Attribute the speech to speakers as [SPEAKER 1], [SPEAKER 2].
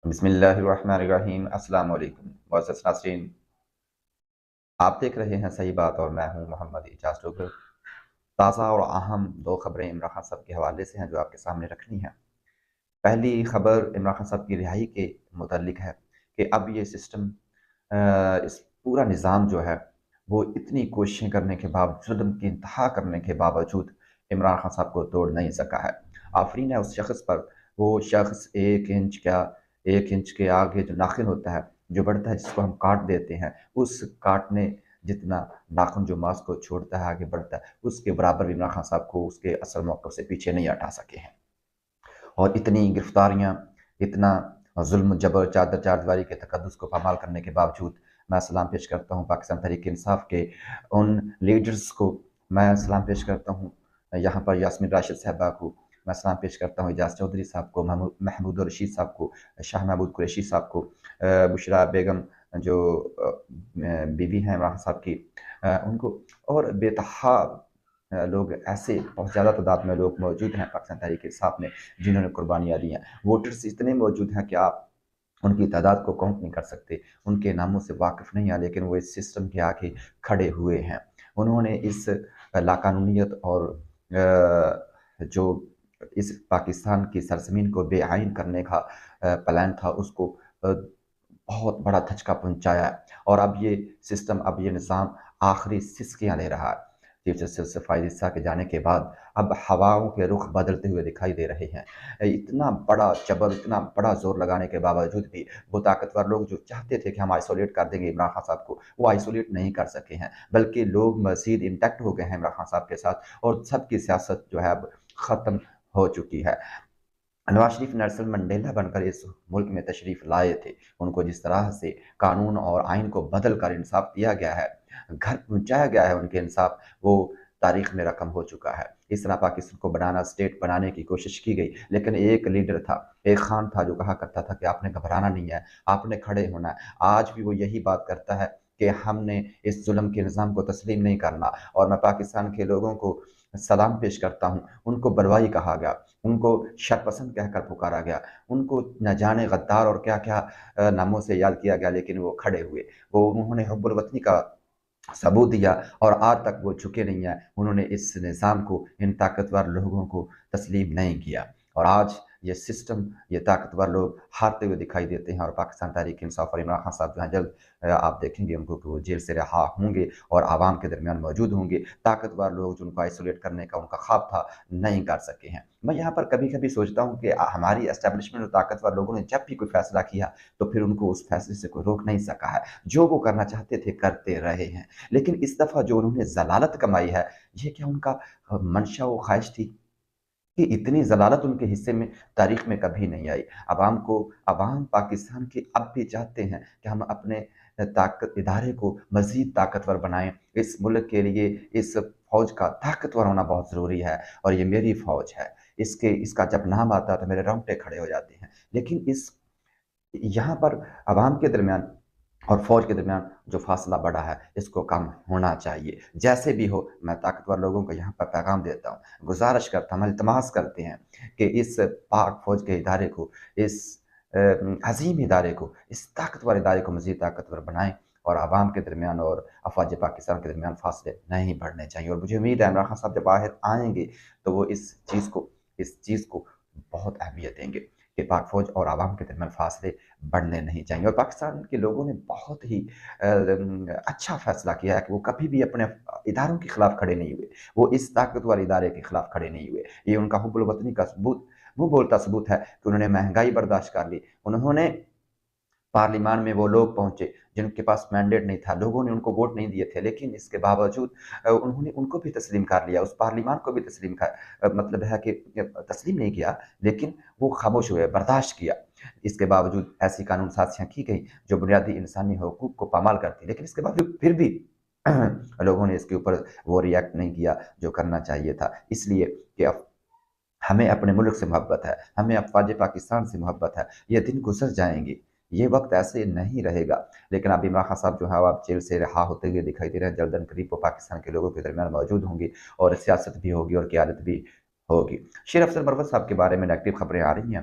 [SPEAKER 1] بسم اللہ الرحمن الرحیم۔ السلام علیکم معزز ناظرین، آپ دیکھ رہے ہیں صحیح بات اور میں ہوں محمد اعجاز ڈوگر۔ تازہ اور اہم دو خبریں عمران خان صاحب کے حوالے سے ہیں جو آپ کے سامنے رکھنی ہیں۔ پہلی خبر عمران خان صاحب کی رہائی کے متعلق ہے کہ اب یہ سسٹم، اس پورا نظام جو ہے وہ اتنی کوششیں کرنے کے باوجود، ظلم کی انتہا کرنے کے باوجود عمران خان صاحب کو توڑ نہیں سکا ہے۔ آفرین ہے اس شخص پر، وہ شخص 1 انچ کے آگے جو ناخن ہوتا ہے، جو بڑھتا ہے، جس کو ہم کاٹ دیتے ہیں، اس کاٹنے جتنا ناخن جو ماس کو چھوڑتا ہے، آگے بڑھتا ہے، اس کے برابر عمران خان صاحب کو اس کے اصل موقف سے پیچھے نہیں ہٹا سکے ہیں۔ اور اتنی گرفتاریاں، اتنا ظلم جبر، چادر چاردیواری کے تقدس کو پامال کرنے کے باوجود میں سلام پیش کرتا ہوں پاکستان تحریک انصاف کے ان لیڈرز کو، میں سلام پیش کرتا ہوں یہاں پر یاسمین راشد صاحبہ کو، میں سلام پیش کرتا ہوں اعجاز چودھری صاحب کو، محمود رشید صاحب کو، شاہ محمود قریشی صاحب کو، بشرا بیگم جو بیوی ہیں عمران صاحب کی، ان کو، اور بے تحاب لوگ، ایسے بہت زیادہ تعداد میں لوگ موجود ہیں پاکستان تحریک انصاف میں جنہوں نے قربانیاں دی ہیں۔ ووٹرز اتنے موجود ہیں کہ آپ ان کی تعداد کو کاؤنٹ نہیں کر سکتے، ان کے ناموں سے واقف نہیں ہیں، لیکن وہ اس سسٹم کے آگے کھڑے ہوئے ہیں۔ انہوں نے اس لاقانونیت اور جو اس پاکستان کی سرزمین کو بے آئین کرنے کا پلان تھا، اس کو بہت بڑا دھچکا پہنچایا ہے۔ اور اب یہ سسٹم، اب یہ نظام آخری سسکیاں لے رہا ہے۔ چیف جسٹس فائز عیسیٰ کے جانے کے بعد اب ہواؤں کے رخ بدلتے ہوئے دکھائی دے رہے ہیں۔ اتنا بڑا جبر، اتنا بڑا زور لگانے کے باوجود بھی وہ طاقتور لوگ جو چاہتے تھے کہ ہم آئسولیٹ کر دیں گے عمران خان صاحب کو، وہ آئسولیٹ نہیں کر سکے ہیں، بلکہ لوگ مزید انٹیکٹ ہو گئے ہیں عمران خان صاحب کے ساتھ، اور سب کی سیاست جو ہے اب ختم ہو چکی ہے۔ نواز شریف نیلسن منڈیلا بن کر اس ملک میں تشریف لائے تھے۔ ان کو جس طرح سے قانون اور آئین کو بدل کر انصاف دیا گیا ہے، گھر پہنچایا گیا ہے ان کے انصاف، وہ تاریخ میں رقم ہو چکا ہے۔ اس طرح پاکستان کو بنانا، اسٹیٹ بنانے کی کوشش کی گئی، لیکن ایک لیڈر تھا، ایک خان تھا جو کہا کرتا تھا کہ آپ نے گھبرانا نہیں ہے، آپ نے کھڑے ہونا ہے۔ آج بھی وہ یہی بات کرتا ہے کہ ہم نے اس ظلم کے نظام کو تسلیم نہیں کرنا، اور میں پاکستان کے لوگوں کو سلام پیش کرتا ہوں۔ ان کو بلوائی کہا گیا، ان کو شرپسند کہہ کر پکارا گیا، ان کو نہ جانے غدار اور کیا کیا ناموں سے یاد کیا گیا، لیکن وہ کھڑے ہوئے، انہوں نے حب الوطنی کا ثبوت دیا، اور آج تک وہ جھکے نہیں ہیں۔ انہوں نے اس نظام کو، ان طاقتور لوگوں کو تسلیم نہیں کیا، اور آج یہ سسٹم، یہ طاقتور لوگ ہارتے ہوئے دکھائی دیتے ہیں۔ اور پاکستان تحریک انصاف اور عمران خان صاحب جو ہیں، جلد آپ دیکھیں گے ان کو کہ وہ جیل سے رہا ہوں گے اور عوام کے درمیان موجود ہوں گے۔ طاقتور لوگ جن کو آئسولیٹ کرنے کا ان کا خواب تھا، نہیں کر سکے ہیں۔ میں یہاں پر کبھی کبھی سوچتا ہوں کہ ہماری اسٹیبلشمنٹ اور طاقتور لوگوں نے جب بھی کوئی فیصلہ کیا تو پھر ان کو اس فیصلے سے کوئی روک نہیں سکا ہے۔ جو وہ کرنا چاہتے تھے کرتے رہے ہیں، لیکن اس دفعہ جو انہوں نے ضلالت کمائی ہے، یہ کیا ان کا منشا و خواہش تھی کہ اتنی ضلالت ان کے حصے میں تاریخ میں کبھی نہیں آئی؟ عوام پاکستان کے اب بھی چاہتے ہیں کہ ہم اپنے ادارے کو مزید طاقتور بنائیں۔ اس ملک کے لیے اس فوج کا طاقتور ہونا بہت ضروری ہے، اور یہ میری فوج ہے۔ اس کا جب نام آتا ہے تو میرے رونگٹے کھڑے ہو جاتے ہیں۔ لیکن یہاں پر عوام کے درمیان اور فوج کے درمیان جو فاصلہ بڑا ہے، اس کو کم ہونا چاہیے۔ جیسے بھی ہو، میں طاقتور لوگوں کو یہاں پر پیغام دیتا ہوں، گزارش کرتا ہوں، التماس کرتے ہیں کہ اس پاک فوج کے ادارے کو، اس عظیم ادارے کو، اس طاقتور ادارے کو مزید طاقتور بنائیں، اور عوام کے درمیان اور افواج پاکستان کے درمیان فاصلے نہیں بڑھنے چاہیے۔ اور مجھے امید ہے عمران خان صاحب جب باہر آئیں گے تو وہ اس چیز کو بہت اہمیت دیں گے کہ پاک فوج اور عوام کے درمیان فاصلے بڑھنے نہیں چاہیے۔ اور پاکستان کے لوگوں نے بہت ہی اچھا فیصلہ کیا ہے کہ وہ کبھی بھی اپنے اداروں کے خلاف کھڑے نہیں ہوئے، وہ اس طاقتور ادارے کے خلاف کھڑے نہیں ہوئے۔ یہ ان کا حب الوطنی کا ثبوت، وہ بولتا ثبوت ہے کہ انہوں نے مہنگائی برداشت کر لی، انہوں نے پارلیمان میں وہ لوگ پہنچے جن کے پاس مینڈیٹ نہیں تھا، لوگوں نے ان کو ووٹ نہیں دیے تھے، لیکن اس کے باوجود انہوں نے ان کو بھی تسلیم کر لیا، اس پارلیمان کو بھی مطلب ہے کہ تسلیم نہیں کیا، لیکن وہ خاموش ہوئے، برداشت کیا۔ اس کے باوجود ایسی قانون سازیاں کی گئی جو بنیادی انسانی حقوق کو پامال کرتی، لیکن اس کے باوجود پھر بھی لوگوں نے اس کے اوپر وہ ریئیکٹ نہیں کیا جو کرنا چاہیے تھا، اس لیے کہ ہمیں اپنے ملک سے محبت ہے، ہمیں افواج پاکستان سے محبت ہے۔ یہ دن گزر جائیں گے، یہ وقت ایسے نہیں رہے گا، لیکن اب عمران خان صاحب جو ہے آپ جیل سے رہا ہوتے ہوئے دکھائی دے رہے ہیں، جلدن قریب وہ پاکستان کے لوگوں کے درمیان موجود ہوں گے، اور سیاست بھی ہوگی اور قیادت بھی ہوگی۔ شیر افضل مروت صاحب کے بارے میں نیگیٹو خبریں آ رہی ہیں،